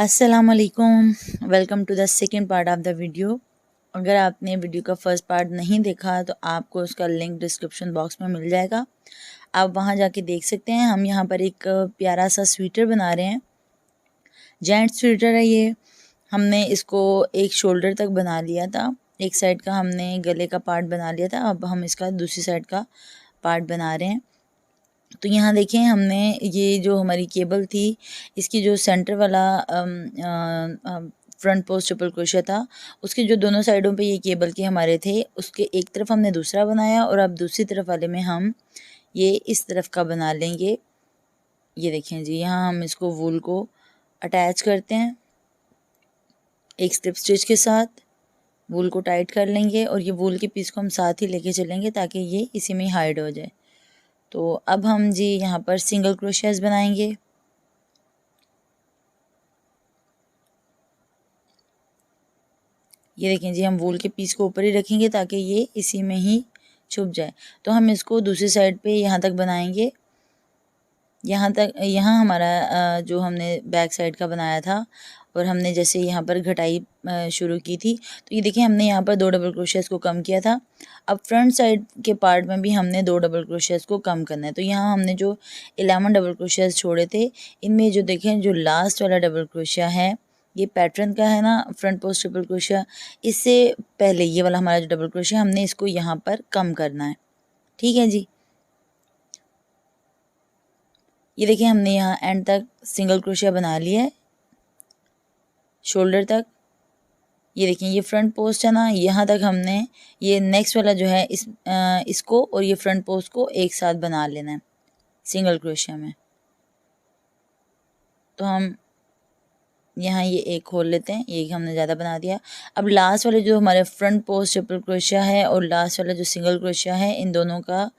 अस्सलामुअलैकुम, welcome to the second part of the video. अगर आपने वीडियो का फर्स्ट पार्ट नहीं देखा तो आपको उसका लिंक डिस्क्रिप्शन बॉक्स में मिल जाएगा, आप वहां जाके देख सकते हैं। हम यहाँ पर एक प्यारा सा स्वेटर बना रहे हैं, जेंट्स स्वेटर है ये। हमने इसको एक शोल्डर तक बना लिया था, एक साइड का हमने गले का पार्ट बना लिया था, अब हम इसका दूसरी साइड का पार्ट बना रहे हैं। तो यहाँ देखें, हमने ये जो हमारी केबल थी, इसकी जो सेंटर वाला फ्रंट पोस्ट ट्रिपल क्रोशिया था, उसके जो दोनों साइडों पे ये केबल के हमारे थे, उसके एक तरफ हमने दूसरा बनाया और अब दूसरी तरफ वाले में हम ये इस तरफ का बना लेंगे। ये देखें जी, यहाँ हम इसको वूल को अटैच करते हैं एक स्ट्रिप स्टिच के साथ। वूल को टाइट कर लेंगे और ये वूल के पीस को हम साथ ही लेके चलेंगे ताकि ये इसी में हाइड हो जाए। तो अब हम जी यहाँ पर सिंगल क्रोशियाज बनाएंगे। ये देखें जी, हम वूल के पीस को ऊपर ही रखेंगे ताकि ये इसी में ही छुप जाए। तो हम इसको दूसरी साइड पे यहाँ तक बनाएंगे, यहाँ तक। यहाँ हमारा जो हमने बैक साइड का बनाया था और हमने जैसे यहाँ पर घटाई शुरू की थी, तो ये देखिए हमने यहाँ पर 2 डबल क्रोशियाज को कम किया था। अब फ्रंट साइड के पार्ट में भी हमने 2 डबल क्रोशियाज को कम करना है। तो यहाँ हमने जो 11 डबल क्रोशियाज छोड़े थे, इनमें जो देखें जो लास्ट वाला डबल क्रोशिया है, ये पैटर्न का है ना, फ्रंट पोस्ट ट्रिपल क्रोशिया, इससे पहले ये वाला हमारा जो डबल क्रोशिया, हमने इसको यहाँ पर कम करना है। ठीक है जी, ये देखिए हमने यहाँ एंड तक सिंगल क्रोशिया बना लिया है, शोल्डर तक। ये देखिए ये फ्रंट पोस्ट है ना, यहाँ तक हमने ये नेक्स्ट वाला जो है इसको और ये फ्रंट पोस्ट को एक साथ बना लेना है सिंगल क्रोशिया में। तो हम यहाँ ये एक खोल लेते हैं, ये हमने ज़्यादा बना दिया। अब लास्ट वाले जो हमारे फ्रंट पोस्ट ट्रिपल क्रोशिया है और लास्ट वाला जो सिंगल क्रोशिया है, इन दोनों का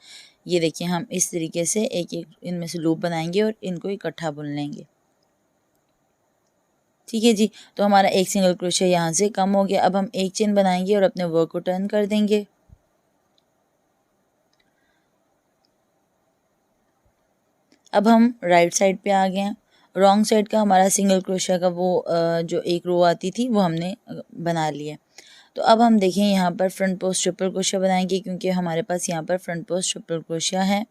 ये देखिए हम इस तरीके से एक एक इनमें से लूप बनाएंगे और इनको इकट्ठा बुन लेंगे। ठीक है जी, तो हमारा एक सिंगल क्रोशिया यहाँ से कम हो गया। अब हम एक चेन बनाएंगे और अपने वर्क को टर्न कर देंगे। अब हम राइट साइड पे आ गए हैं। रॉन्ग साइड का हमारा सिंगल क्रोशिया का वो जो एक रो आती थी वो हमने बना लिया। तो अब हम देखें यहाँ पर फ्रंट पोस्ट ट्रिपल क्रोशिया बनाएंगे, क्योंकि हमारे पास यहाँ पर फ्रंट पोस्ट ट्रिपल क्रोशिया है।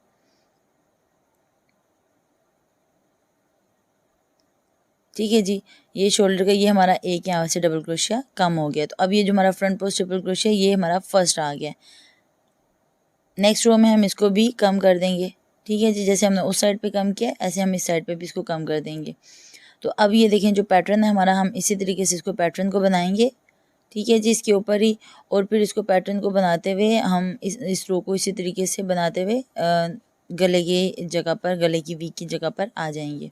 ठीक है जी, ये शोल्डर का ये हमारा एक यहाँ से डबल क्रोशिया कम हो गया। तो अब ये जो हमारा फ्रंट पोस्ट ट्रिपल क्रोशिया, ये हमारा फर्स्ट आ गया। नेक्स्ट रो में हम इसको भी कम कर देंगे। ठीक है जी, जैसे हमने उस साइड पे कम किया, ऐसे हम इस साइड पे भी इसको कम कर देंगे। तो अब ये देखें जो पैटर्न है हमारा, हम इसी तरीके से इसको पैटर्न को बनाएंगे। ठीक है जी, इसके ऊपर ही, और फिर इसको पैटर्न को बनाते हुए हम इस रो को इसी तरीके से बनाते हुए गले की जगह पर, गले की वी की जगह पर आ जाएंगे।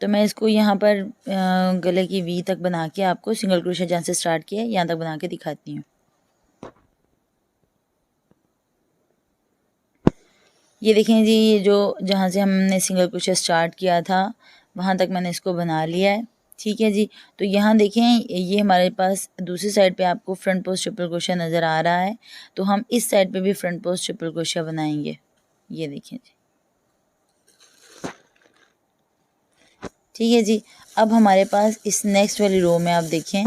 तो मैं इसको यहाँ पर गले की वी तक बना के आपको सिंगल क्रोशिया जहाँ से स्टार्ट किया है यहाँ तक बना के दिखाती हूँ। ये देखें जी, ये जो जहाँ से हमने सिंगल क्रोशिया स्टार्ट किया था वहाँ तक मैंने इसको बना लिया है। ठीक है जी, तो यहाँ देखें ये हमारे पास दूसरी साइड पे आपको फ्रंट पोस्ट ट्रिपल क्रोशिया नज़र आ रहा है, तो हम इस साइड पे भी फ्रंट पोस्ट ट्रिपल क्रोशिया बनाएंगे। ये देखें जी, ठीक है जी। अब हमारे पास इस नेक्स्ट वाली रो में आप देखें,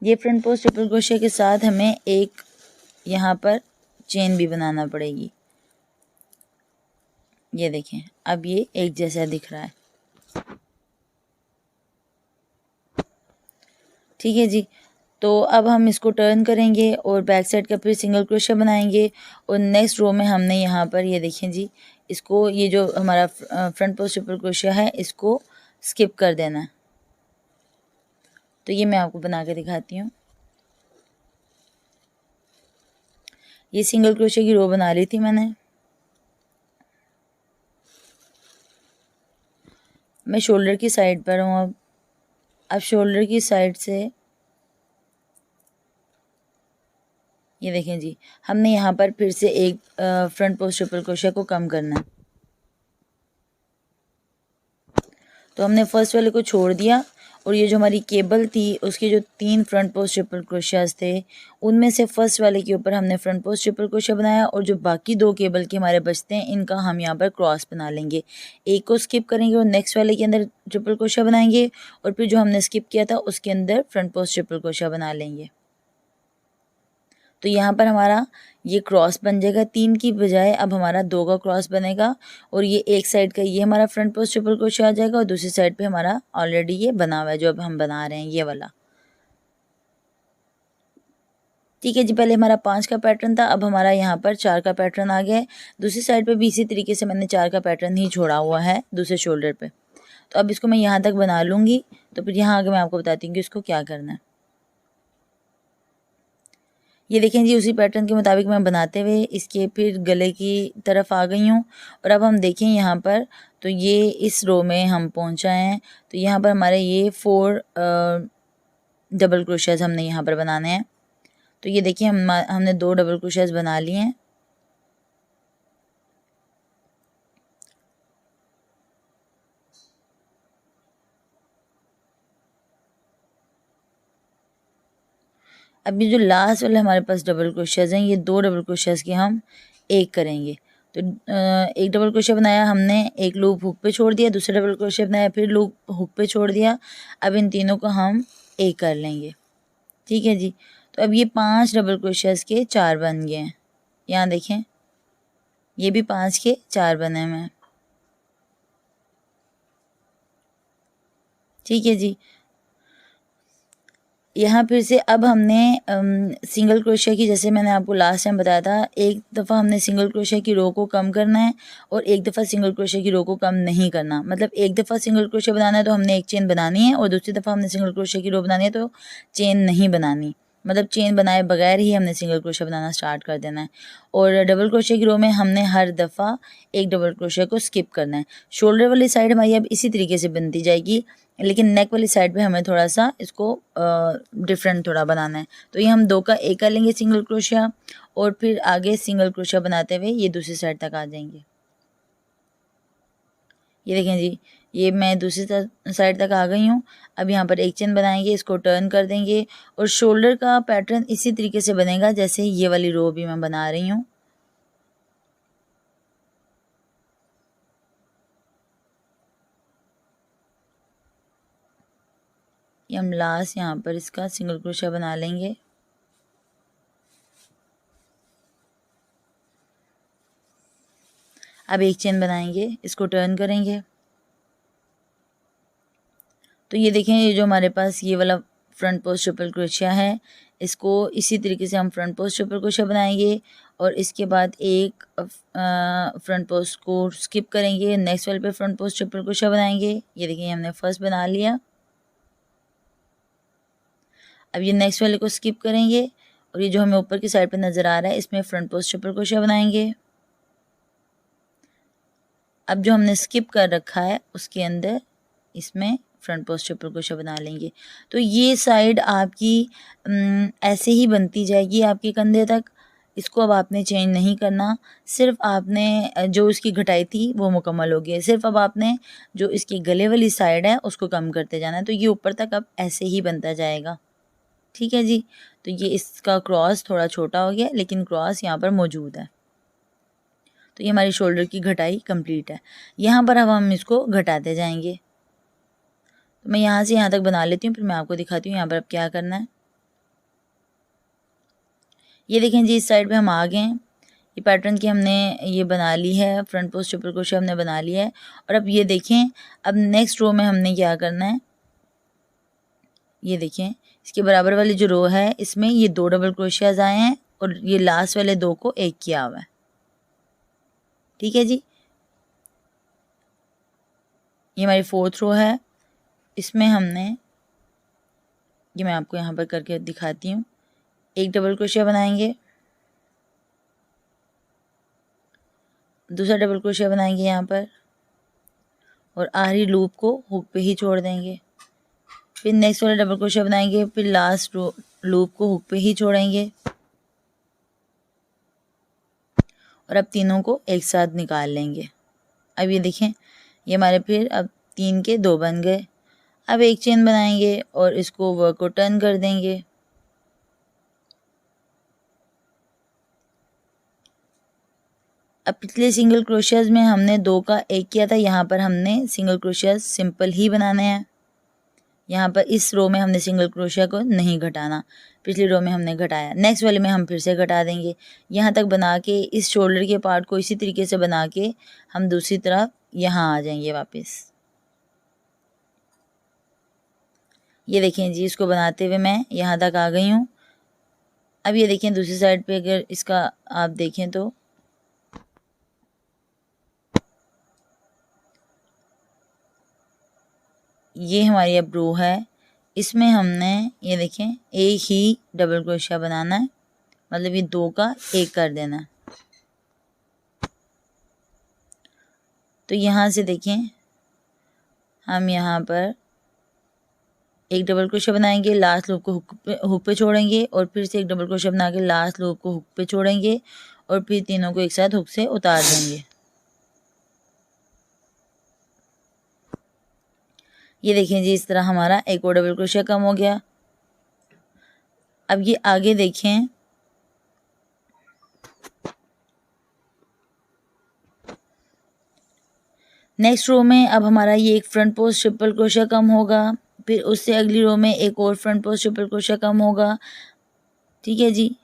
ये फ्रंट पोस्ट ट्रिपल क्रोशिया के साथ हमें एक यहाँ पर चेन भी बनाना पड़ेगी। ये देखें, अब ये एक जैसा दिख रहा है। ठीक है जी, तो अब हम इसको टर्न करेंगे और बैक साइड का फिर सिंगल क्रोशिया बनाएंगे और नेक्स्ट रो में हमने यहाँ पर ये देखें जी, इसको ये जो हमारा फ्रंट पोस्ट ट्रिपल क्रोशिया है इसको स्किप कर देना है। तो ये मैं आपको बना के दिखाती हूँ। ये सिंगल क्रोशिया की रो बना ली थी मैंने। मैं शोल्डर की साइड पर हूँ। अब शोल्डर की साइड से ये देखें जी, हमने यहाँ पर फिर से एक फ्रंट पोस्ट ट्रिपल क्रोशिया को कम करना है। तो हमने फर्स्ट वाले को छोड़ दिया और ये जो हमारी केबल थी उसके जो 3 फ्रंट पोस्ट ट्रिपल क्रोशियाज थे उनमें से फर्स्ट वाले के ऊपर हमने फ्रंट पोस्ट ट्रिपल क्रोशिया बनाया, और जो बाकी 2 केबल के हमारे बचते हैं इनका हम यहाँ पर क्रॉस बना लेंगे। एक को स्किप करेंगे और नेक्स्ट वाले के अंदर ट्रिपल क्रोशिया बनाएंगे, और फिर जो हमने स्किप किया था उसके अंदर फ्रंट पोस्ट ट्रिपल क्रोशिया बना लेंगे। तो यहाँ पर हमारा ये क्रॉस बन जाएगा 3 की बजाय, अब हमारा 2 का क्रॉस बनेगा, और ये एक साइड का ये हमारा फ्रंट पोस्ट ट्रिपल क्रोशिया आ जाएगा और दूसरी साइड पे हमारा ऑलरेडी ये बना हुआ है जो अब हम बना रहे हैं ये वाला। ठीक है जी, पहले हमारा 5 का पैटर्न था, अब हमारा यहाँ पर 4 का पैटर्न आ गया है। दूसरी साइड पे भी इसी तरीके से मैंने 4 का पैटर्न ही छोड़ा हुआ है दूसरे शोल्डर पे। तो अब इसको मैं यहाँ तक बना लूँगी, तो फिर यहाँ आगे मैं आपको बताती हूँ कि इसको क्या करना है। ये देखें जी, उसी पैटर्न के मुताबिक मैं बनाते हुए इसके फिर गले की तरफ आ गई हूँ, और अब हम देखें यहाँ पर, तो ये इस रो में हम पहुँचा हैं। तो यहाँ पर हमारे ये 4 डबल क्रोशियाज हमने यहाँ पर बनाने हैं। तो ये देखिए हमने 2 डबल क्रोशियाज बना लिए हैं। अभी जो लास्ट वाले हमारे पास डबल क्रोशियाज हैं, ये 2 डबल क्रोशियाज के हम एक करेंगे। तो एक डबल क्रोशिया बनाया हमने, एक लूप हुक पे छोड़ दिया, दूसरा डबल क्रोशिया बनाया, फिर लूप हुक पे छोड़ दिया। अब इन तीनों को हम एक कर लेंगे। ठीक है जी, तो अब ये 5 डबल क्रोशियाज के 4 बन गए हैं। यहाँ देखें, ये भी 5 के 4 बने हुए हैं। ठीक है जी, यहाँ फिर से अब हमने सिंगल क्रोशिया की, जैसे मैंने आपको लास्ट टाइम बताया था, एक दफ़ा हमने सिंगल क्रोशिया की रो को कम करना है और एक दफ़ा सिंगल क्रोशिया की रो को कम नहीं करना। मतलब एक दफ़ा सिंगल क्रोशिया बनाना है तो हमने एक चेन बनानी है, और दूसरी दफ़ा हमने सिंगल क्रोशिया की रो बनानी है तो चेन नहीं बनानी। मतलब चेन बनाए बगैर ही हमने सिंगल क्रोशिया बनाना स्टार्ट कर देना है। और डबल क्रोशिया की रो में हमने हर दफ़ा एक डबल क्रोशिया को स्किप करना है। शोल्डर वाली साइड हमारी अब इसी तरीके से बनती जाएगी, लेकिन नेक वाली साइड पे हमें थोड़ा सा इसको डिफरेंट थोड़ा बनाना है। तो ये हम 2 का एक कर लेंगे सिंगल क्रोशिया, और फिर आगे सिंगल क्रोशिया बनाते हुए ये दूसरी साइड तक आ जाएंगे। ये देखें जी, ये मैं दूसरी साइड तक आ गई हूँ। अब यहाँ पर एक चेन बनाएंगे, इसको टर्न कर देंगे, और शोल्डर का पैटर्न इसी तरीके से बनेगा जैसे ये वाली रो भी मैं बना रही हूँ। ये हम लास्ट यहाँ पर इसका सिंगल क्रोशिया बना लेंगे। अब एक चेन बनाएंगे, इसको टर्न करेंगे। तो ये देखें, ये जो हमारे पास ये वाला फ्रंट पोस्ट ट्रिपल क्रोशिया है, इसको इसी तरीके से हम फ्रंट पोस्ट ट्रिपल क्रोशिया बनाएंगे, और इसके बाद एक फ्रंट पोस्ट को स्किप करेंगे, नेक्स्ट वाले पे फ्रंट पोस्ट ट्रिपल क्रोशिया बनाएंगे। ये देखिए, हमने फर्स्ट बना लिया। अब ये नेक्स्ट वाले को स्किप करेंगे, और ये जो हमें ऊपर की साइड पे नज़र आ रहा है इसमें फ्रंट पोस्ट ट्रिपल क्रोशिया बनाएंगे। अब जो हमने स्किप कर रखा है उसके अंदर इसमें फ्रंट पोस्ट ट्रिपल क्रोशिया बना लेंगे। तो ये साइड आपकी ऐसे ही बनती जाएगी आपके कंधे तक। इसको अब आपने चेंज नहीं करना, सिर्फ आपने जो इसकी घटाई थी वो मुकम्मल हो गई है, सिर्फ अब आपने जो इसकी गले वाली साइड है उसको कम करते जाना है। तो ये ऊपर तक अब ऐसे ही बनता जाएगा। ठीक है जी, तो ये इसका क्रॉस थोड़ा छोटा हो गया, लेकिन क्रॉस यहाँ पर मौजूद है। तो ये हमारी शोल्डर की घटाई कंप्लीट है। यहाँ पर अब हम इसको घटाते जाएंगे। तो मैं यहाँ से यहाँ तक बना लेती हूँ, फिर मैं आपको दिखाती हूँ यहाँ पर अब क्या करना है। ये देखें जी, इस साइड पे हम आ गए हैं। ये पैटर्न की हमने ये बना ली है, फ्रंट पोस्ट ट्रिपल क्रोशिया हमने बना लिया है। और अब ये देखें, अब नेक्स्ट रो में हमने क्या करना है। ये देखें, इसके बराबर वाली जो रो है इसमें ये 2 डबल क्रोशियाज आए हैं, और ये लास्ट वाले 2 को एक किया हुआ है। ठीक है जी, ये हमारी 4th रो है। इसमें हमने, ये मैं आपको यहाँ पर करके दिखाती हूँ, एक डबल क्रोशिया बनाएंगे, दूसरा डबल क्रोशिया बनाएंगे यहाँ पर, और आखिरी लूप को हुक पे ही छोड़ देंगे। फिर नेक्स्ट वाला डबल क्रोशिया बनाएंगे, फिर लास्ट लूप को हुक पे ही छोड़ेंगे, और अब तीनों को एक साथ निकाल लेंगे। अब ये देखें, ये हमारे फिर अब 3 के 2 बन गए। अब एक चेन बनाएंगे और इसको वर्क को टर्न कर देंगे। अब पिछले सिंगल क्रोशियाज में हमने 2 का 1 किया था, यहाँ पर हमने सिंगल क्रोशिया सिंपल ही बनाने हैं। यहाँ पर इस रो में हमने सिंगल क्रोशिया को नहीं घटाना, पिछली रो में हमने घटाया। नेक्स्ट वाले में हम फिर से घटा देंगे। यहाँ तक बना के इस शोल्डर के पार्ट को इसी तरीके से बना के हम दूसरी तरफ यहाँ आ जाएंगे वापस। ये देखें जी, इसको बनाते हुए मैं यहाँ तक आ गई हूँ। अब ये देखें दूसरी साइड पे अगर इसका आप देखें तो ये हमारी अब रो है, इसमें हमने ये देखें एक ही डबल क्रोशिया बनाना है, मतलब ये 2 का 1 कर देना है। तो यहाँ से देखें हम यहाँ पर एक डबल क्रोशिया बनाएंगे, लास्ट लूप को हुक पे छोड़ेंगे और फिर से एक डबल क्रोशिया बना के लास्ट लूप को हुक पे छोड़ेंगे और फिर तीनों को एक साथ हुक से उतार देंगे। ये देखें जी, इस तरह हमारा एक और डबल क्रोशिया कम हो गया। अब ये आगे देखें, नेक्स्ट रो में अब हमारा ये एक फ्रंट पोस्ट ट्रिपल क्रोशिया कम होगा, फिर उससे अगली रो में एक और फ्रंट पोस्ट ट्रिपल क्रोशिया कम होगा। ठीक है जी,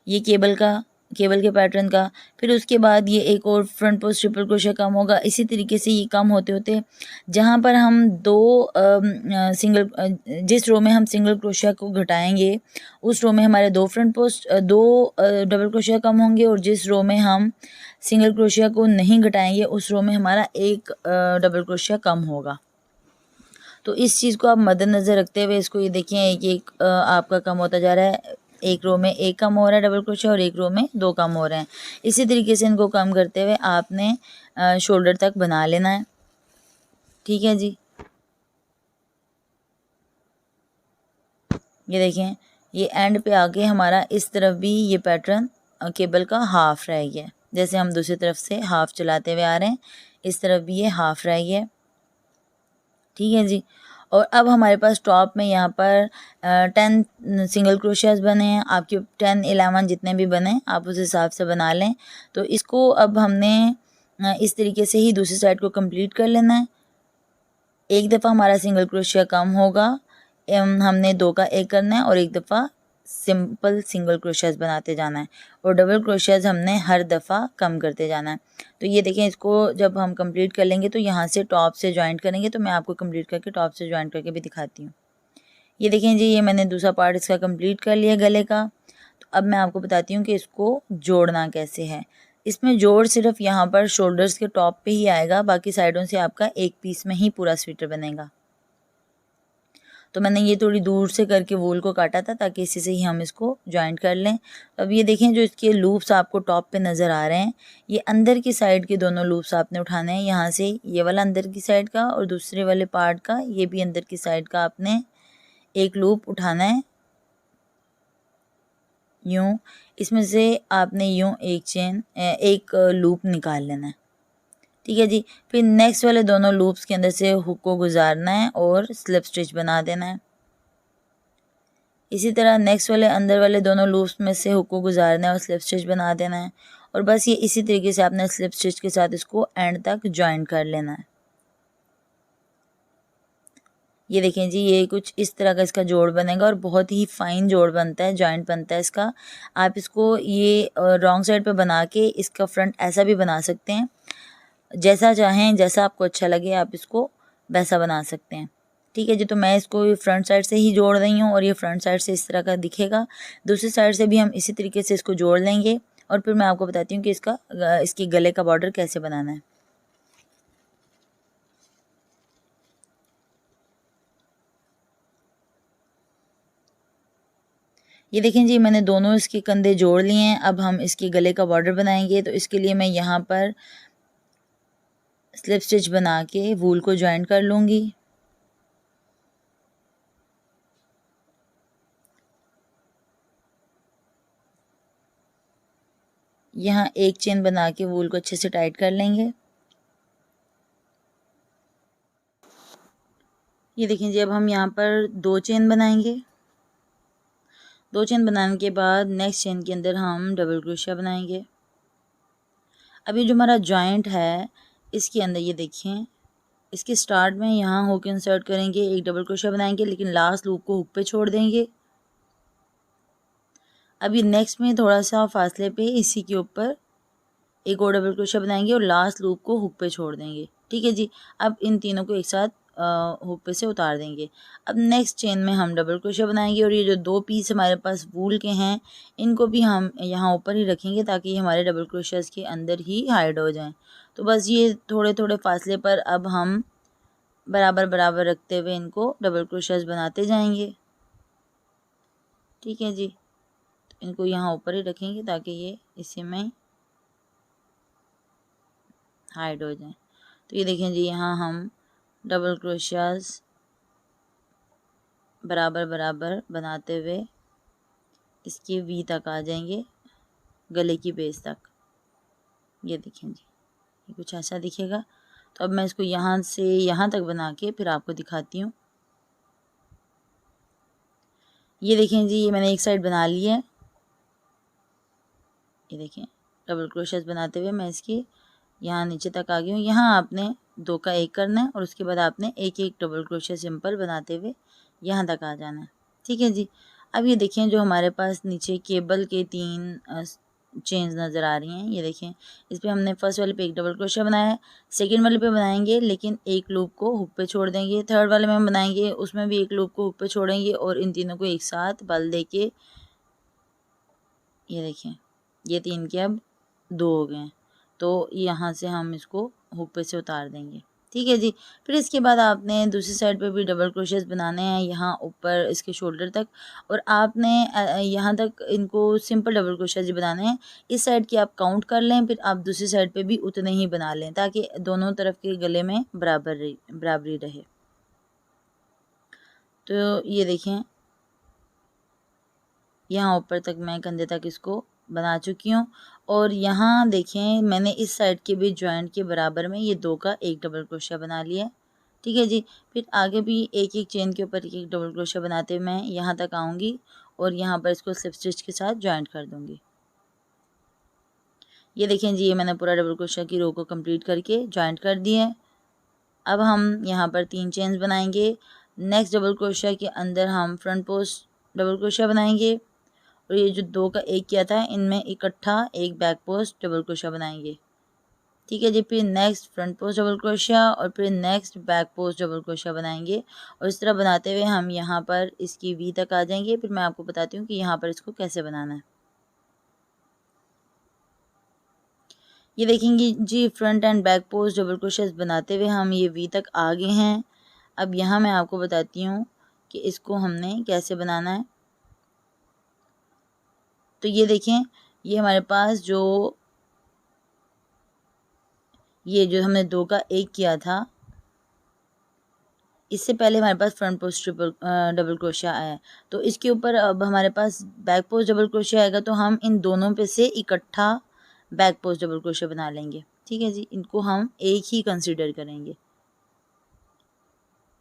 ये केबल के पैटर्न का, फिर उसके बाद ये एक और फ्रंट पोस्ट ट्रिपल क्रोशिया कम होगा। इसी तरीके से ये कम होते होते जहाँ पर हम जिस रो में हम सिंगल क्रोशिया को घटाएंगे उस रो में हमारे 2 डबल क्रोशिया कम होंगे, और जिस रो में हम सिंगल क्रोशिया को नहीं घटाएंगे उस रो में हमारा 1 डबल क्रोशिया कम होगा। तो इस चीज़ को आप मद्देनज़र रखते हुए इसको ये देखें एक आपका कम होता जा रहा है। एक रो में 1 कम हो रहा है डबल क्रोशिया और एक रो में 2 कम हो रहे हैं। इसी तरीके से इनको कम करते हुए आपने शोल्डर तक बना लेना है। ठीक है जी, ये देखें ये एंड पे आके हमारा इस तरफ भी ये पैटर्न केबल का हाफ रह गया। जैसे हम दूसरी तरफ से हाफ चलाते हुए आ रहे हैं, इस तरफ भी ये हाफ रह गया। ठीक है जी, और अब हमारे पास टॉप में यहाँ पर 10 सिंगल क्रोशियाज बने हैं। आपके 10 11 जितने भी बने आप उस हिसाब से बना लें। तो इसको अब हमने इस तरीके से ही दूसरी साइड को कंप्लीट कर लेना है। एक दफ़ा हमारा सिंगल क्रोशिया कम होगा, हमने 2 का 1 करना है और एक दफ़ा सिंपल सिंगल क्रोशियाज बनाते जाना है और डबल क्रोशियाज हमने हर दफ़ा कम करते जाना है। तो ये देखें, इसको जब हम कंप्लीट कर लेंगे तो यहाँ से टॉप से जॉइंट करेंगे। तो मैं आपको कंप्लीट करके टॉप से जॉइंट करके भी दिखाती हूँ। ये देखें जी, ये मैंने दूसरा पार्ट इसका कंप्लीट कर लिया गले का। तो अब मैं आपको बताती हूँ कि इसको जोड़ना कैसे है। इसमें जोड़ सिर्फ यहाँ पर शोल्डर्स के टॉप पे ही आएगा, बाकी साइडों से आपका एक पीस में ही पूरा स्वेटर बनेगा। तो मैंने ये थोड़ी दूर से करके वूल को काटा था ताकि इसी से ही हम इसको जॉइंट कर लें। अब ये देखें, जो इसके लूप्स आपको टॉप पे नज़र आ रहे हैं, ये अंदर की साइड के दोनों लूप्स आपने उठाने हैं। यहाँ से ये वाला अंदर की साइड का और दूसरे वाले पार्ट का ये भी अंदर की साइड का आपने एक लूप उठाना है। यूँ इसमें से आपने यूँ एक लूप निकाल लेना है। ठीक है जी, फिर नेक्स्ट वाले दोनों लूप्स के अंदर से हुक को गुजारना है और स्लिप स्टिच बना देना है। इसी तरह नेक्स्ट वाले अंदर वाले दोनों लूप्स में से हुक को गुजारना है और स्लिप स्टिच बना देना है। और बस ये इसी तरीके से आपने स्लिप स्टिच के साथ इसको एंड तक जॉइन कर लेना है। ये देखें जी, ये कुछ इस तरह का इसका जोड़ बनेगा और बहुत ही फाइन जोड़ बनता है, जॉइंट बनता है इसका। आप इसको ये रॉन्ग साइड पे बना के इसका फ्रंट ऐसा भी बना सकते हैं, जैसा चाहें, जैसा आपको अच्छा लगे आप इसको वैसा बना सकते हैं। ठीक है जी, तो मैं इसको फ्रंट साइड से ही जोड़ रही हूँ और ये फ्रंट साइड से इस तरह का दिखेगा। दूसरी साइड से भी हम इसी तरीके से इसको जोड़ लेंगे और फिर मैं आपको बताती हूँ कि इसके गले का बॉर्डर कैसे बनाना है। ये देखें जी, मैंने दोनों इसके कंधे जोड़ लिए हैं। अब हम इसके गले का बॉर्डर बनाएंगे। तो इसके लिए मैं यहाँ पर स्लिप स्टिच बना के वूल को ज्वाइन कर लूँगी। यहाँ एक चेन बना के वूल को अच्छे से टाइट कर लेंगे। ये देखें जी, अब हम यहाँ पर 2 चेन बनाएंगे। 2 चेन बनाने के बाद नेक्स्ट चेन के अंदर हम डबल क्रोशिया बनाएंगे। अब ये जो हमारा जॉइंट है इसके अंदर ये देखें, इसके स्टार्ट में यहाँ हुक इंसर्ट करेंगे, एक डबल क्रोशिया बनाएंगे, लेकिन लास्ट लूप को हुक पे छोड़ देंगे। अब ये नेक्स्ट में थोड़ा सा फासले पे इसी के ऊपर एक और डबल क्रोशिया बनाएंगे और लास्ट लूप को हुक पे छोड़ देंगे। ठीक है जी। अब इन तीनों को एक साथ हुक पे से उतार देंगे। अब नेक्स्ट चेन में हम डबल क्रोशिया बनाएंगे और ये जो 2 पीस हमारे पास वूल के हैं इनको भी हम यहाँ ऊपर ही रखेंगे ताकि ये हमारे डबल क्रोशियाज के अंदर ही हाइड हो जाएं। तो बस ये थोड़े थोड़े फासले पर अब हम बराबर बराबर रखते हुए इनको डबल क्रोशियाज बनाते जाएंगे। ठीक है जी। तो इनको यहाँ ऊपर ही रखेंगे ताकि ये इसी में हाइड हो जाए। तो ये देखें जी, यहाँ हम डबल क्रोशियाज बराबर बराबर बनाते हुए इसके वी तक आ जाएंगे, गले की बेस तक। ये देखें जी, ये कुछ ऐसा दिखेगा। तो अब मैं इसको यहाँ से यहाँ तक बना के फिर आपको दिखाती हूँ। ये देखें जी, ये मैंने एक साइड बना ली है। ये देखें, डबल क्रोशियाज बनाते हुए मैं इसकी यहाँ नीचे तक आ गई हूँ। यहाँ आपने 2 का 1 करना है और उसके बाद आपने एक एक डबल क्रोशिया सिंपल बनाते हुए यहाँ तक आ जाना है। ठीक है जी। अब ये देखें, जो हमारे पास नीचे केबल के 3 चेन्स नज़र आ रही हैं, ये देखें, इस पर हमने फर्स्ट वाले पे एक डबल क्रोशिया बनाया है, सेकेंड वाले पे बनाएंगे लेकिन एक लूप को हुक पे छोड़ देंगे, थर्ड वाले में हम बनाएंगे उसमें भी एक लूप को हुक पे छोड़ेंगे और इन तीनों को एक साथ बल दे के, ये देखें, ये 3 के अब 2 हो गए हैं। तो यहाँ से हम इसको हुक पे से उतार देंगे। ठीक है जी। फिर इसके बाद आपने दूसरी साइड पे भी डबल क्रोशियाज बनाने हैं यहाँ ऊपर इसके शोल्डर तक, और आपने यहाँ तक इनको सिंपल डबल क्रोशियाज बनाने हैं। इस साइड की आप काउंट कर लें, फिर आप दूसरी साइड पे भी उतने ही बना लें ताकि दोनों तरफ के गले में बराबरी रहे। तो ये देखें, यहाँ ऊपर तक मैं कंधे तक इसको बना चुकी हूँ और यहाँ देखें मैंने इस साइड के भी जॉइंट के बराबर में ये 2 का 1 डबल क्रोशिया बना लिया है। ठीक है जी। फिर आगे भी एक एक चेन के ऊपर एक एक डबल क्रोशिया बनाते हुए मैं यहाँ तक आऊँगी और यहाँ पर इसको स्लिप स्टिच के साथ जॉइंट कर दूँगी। ये देखें जी, ये मैंने पूरा डबल क्रोशिया की रो को कंप्लीट करके जॉइंट कर दिया है। अब हम यहाँ पर 3 चेन्स बनाएंगे। नेक्स्ट डबल क्रोशिया के अंदर हम फ्रंट पोस्ट डबल क्रोशिया बनाएंगे और ये जो 2 का 1 किया था इनमें इकट्ठा एक बैक पोस्ट डबल क्रोशिया बनाएंगे। ठीक है जी। फिर next front post double crochet और फिर next back post double crochet बनाएंगे और इस तरह बनाते हुए हम यहाँ पर इसकी वी तक आ जाएंगे। फिर मैं आपको बताती हूँ कि यहाँ पर इसको कैसे बनाना है। ये देखेंगे जी, front and back post double crochet बनाते हुए हम ये वी तक आ गए हैं। अब यहाँ मैं आपको बताती हूँ कि इसको हमने कैसे बनाना है। तो ये देखें, ये हमारे पास ये जो हमने 2 का 1 किया था, इससे पहले हमारे पास फ्रंट पोस्ट डबल क्रोशिया आया, तो इसके ऊपर अब हमारे पास बैक पोस्ट डबल क्रोशिया आएगा तो हम इन दोनों पे से इकट्ठा बैक पोस्ट डबल क्रोशिया बना लेंगे। ठीक है जी। इनको हम एक ही कंसीडर करेंगे।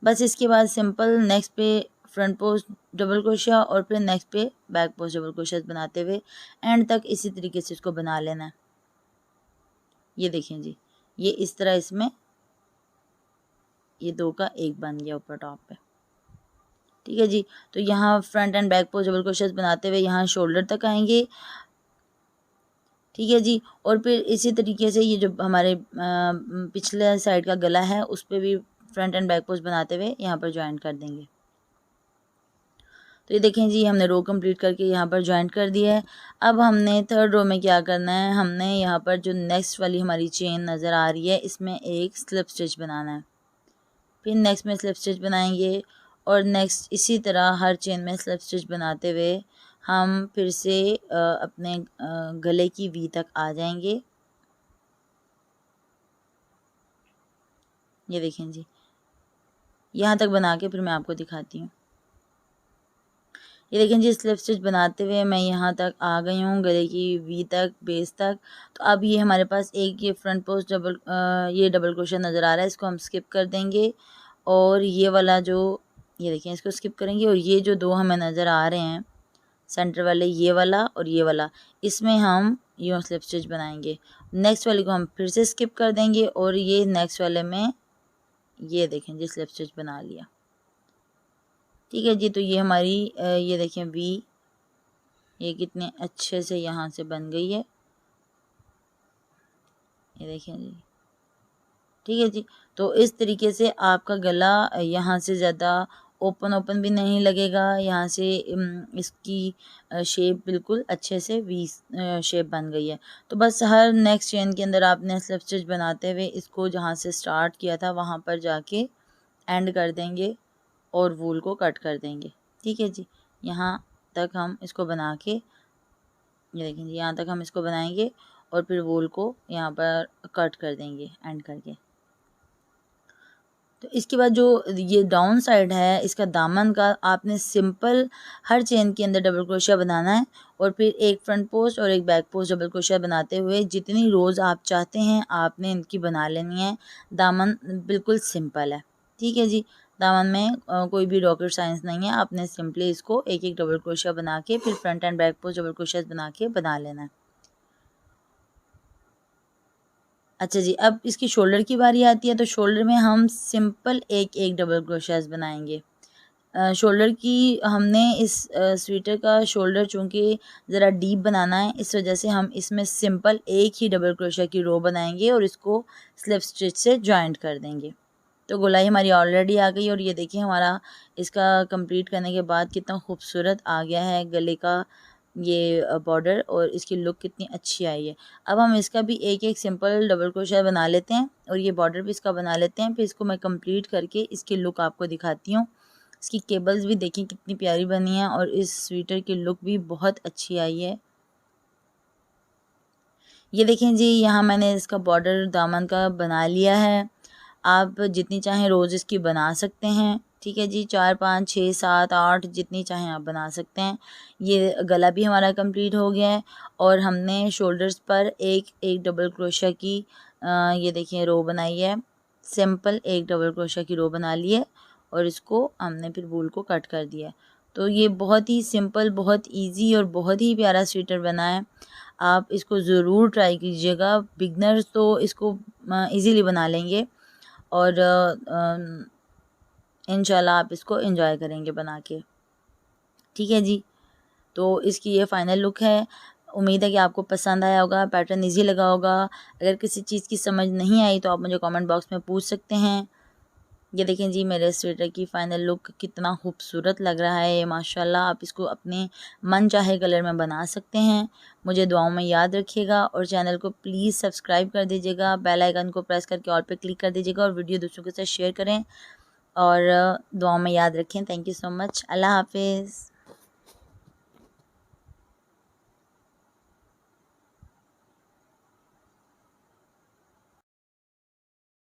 बस इसके बाद सिंपल नेक्स्ट पे फ्रंट पोस्ट डबल क्रोशिया और फिर नेक्स्ट पे बैक पोस्ट डबल क्रोशिया बनाते हुए एंड तक इसी तरीके से इसको बना लेना है। ये देखें जी, ये इस तरह इसमें ये 2 का 1 बन गया ऊपर टॉप पे। ठीक है जी। तो यहाँ front and back post double crochet बनाते हुए यहाँ शोल्डर तक आएंगे। ठीक है जी। और फिर इसी तरीके से ये जो हमारे पिछले साइड का गला है उस पर भी फ्रंट एंड बैक पोस्ट बनाते हुए यहाँ पर ज्वाइन कर देंगे। तो ये देखें जी, हमने रो कंप्लीट करके यहाँ पर ज्वाइंट कर दिया है। अब हमने थर्ड रो में क्या करना है, हमने यहाँ पर जो नेक्स्ट वाली हमारी चेन नज़र आ रही है इसमें एक स्लिप स्टिच बनाना है। फिर नेक्स्ट में स्लिप स्टिच बनाएंगे और नेक्स्ट इसी तरह हर चेन में स्लिप स्टिच बनाते हुए हम फिर से अपने गले की वी तक आ जाएंगे। ये देखें जी, यहाँ तक बना के फिर मैं आपको दिखाती हूँ। ये देखें जी, स्लिप स्टिच बनाते हुए मैं यहाँ तक आ गई हूँ गले की वी तक, बेस तक। तो अब ये हमारे पास एक ये फ्रंट पोस्ट ये डबल क्रोशिया नज़र आ रहा है, इसको हम स्किप कर देंगे और ये वाला जो ये देखिए इसको स्किप करेंगे, और ये जो दो हमें नज़र आ रहे हैं सेंटर वाले, ये वाला और ये वाला, इसमें हम यूँ स्लिप स्टिच बनाएंगे। नेक्स्ट वाले को हम फिर से स्किप कर देंगे और ये नेक्स्ट वाले में ये देखें जी स्लिप स्टिच बना लिया। ठीक है जी, तो ये हमारी ये देखें वी, ये कितने अच्छे से यहाँ से बन गई है, ये देखें जी। ठीक है जी, तो इस तरीके से आपका गला यहाँ से ज़्यादा ओपन भी नहीं लगेगा, यहाँ से इसकी शेप बिल्कुल अच्छे से वी शेप बन गई है। तो बस हर नेक्स्ट चेन के अंदर आपने स्लिप स्टिच बनाते हुए इसको जहाँ से स्टार्ट किया था वहाँ पर जाके एंड कर देंगे और वूल को कट कर देंगे। ठीक है जी, यहाँ तक हम इसको बना के, ये देखें जी, यहाँ तक हम इसको बनाएंगे और फिर वूल को यहाँ पर कट कर देंगे एंड करके। तो इसके बाद जो ये डाउन साइड है इसका दामन का, आपने सिंपल हर चेन के अंदर डबल क्रोशिया बनाना है और फिर एक फ्रंट पोस्ट और एक बैक पोस्ट डबल क्रोशिया बनाते हुए जितनी रोज़ आप चाहते हैं आपने इनकी बना लेनी है। दामन बिल्कुल सिंपल है। ठीक है जी, दामन में कोई भी रॉकेट साइंस नहीं है, आपने सिंपली इसको एक एक डबल क्रोशिया बना के फिर front and back post double crochet बना के बना लेना है। अच्छा जी, अब इसकी शोल्डर की बारी आती है, तो शोल्डर में हम सिंपल एक एक डबल क्रोशियाज बनाएंगे। शोल्डर की हमने इस स्वेटर का शोल्डर चूँकि ज़रा डीप बनाना है, इस वजह से हम इसमें सिंपल एक ही डबल क्रोशिया की रो बनाएंगे और इसको स्लिप स्टिच से जॉइंट कर देंगे। तो गोलाई हमारी ऑलरेडी आ गई और ये देखिए हमारा इसका कंप्लीट करने के बाद कितना खूबसूरत आ गया है गले का ये बॉर्डर, और इसकी लुक कितनी अच्छी आई है। अब हम इसका भी एक एक सिंपल डबल क्रोशिया बना लेते हैं और ये बॉर्डर भी इसका बना लेते हैं। फिर इसको मैं कंप्लीट करके इसकी लुक आपको दिखाती हूँ। इसकी केबल्स भी देखिए कितनी प्यारी बनी है और इस स्वेटर की लुक भी बहुत अच्छी आई है। ये देखें जी, यहाँ मैंने इसका बॉर्डर दामन का बना लिया है। आप जितनी चाहें रोज़ इसकी बना सकते हैं। ठीक है जी, 4 5 6 7 8 जितनी चाहें आप बना सकते हैं। ये गला भी हमारा कंप्लीट हो गया है और हमने शोल्डर्स पर एक एक डबल क्रोशिया की ये देखिए रो बनाई है। सिंपल एक डबल क्रोशिया की रो बना ली है और इसको हमने फिर वूल को कट कर दिया है। तो ये बहुत ही सिंपल, बहुत ईजी और बहुत ही प्यारा स्वेटर बना है। आप इसको ज़रूर ट्राई कीजिएगा। बिगनर्स तो इसको ईज़िली बना लेंगे और इंशाल्लाह आप इसको एंजॉय करेंगे बना के। ठीक है जी, तो इसकी ये फ़ाइनल लुक है। उम्मीद है कि आपको पसंद आया होगा, पैटर्न ईजी लगा होगा। अगर किसी चीज़ की समझ नहीं आई तो आप मुझे कमेंट बॉक्स में पूछ सकते हैं। ये देखें जी, मेरे स्वेटर की फ़ाइनल लुक कितना खूबसूरत लग रहा है माशाल्लाह। आप इसको अपने मन चाहे कलर में बना सकते हैं। मुझे दुआओं में याद रखिएगा और चैनल को प्लीज़ सब्सक्राइब कर दीजिएगा। बेल आइकन को प्रेस करके ऑल पे क्लिक कर दीजिएगा और वीडियो दूसरों के साथ शेयर करें और दुआओं में याद रखें। Thank you so much. Allah हाफिज़।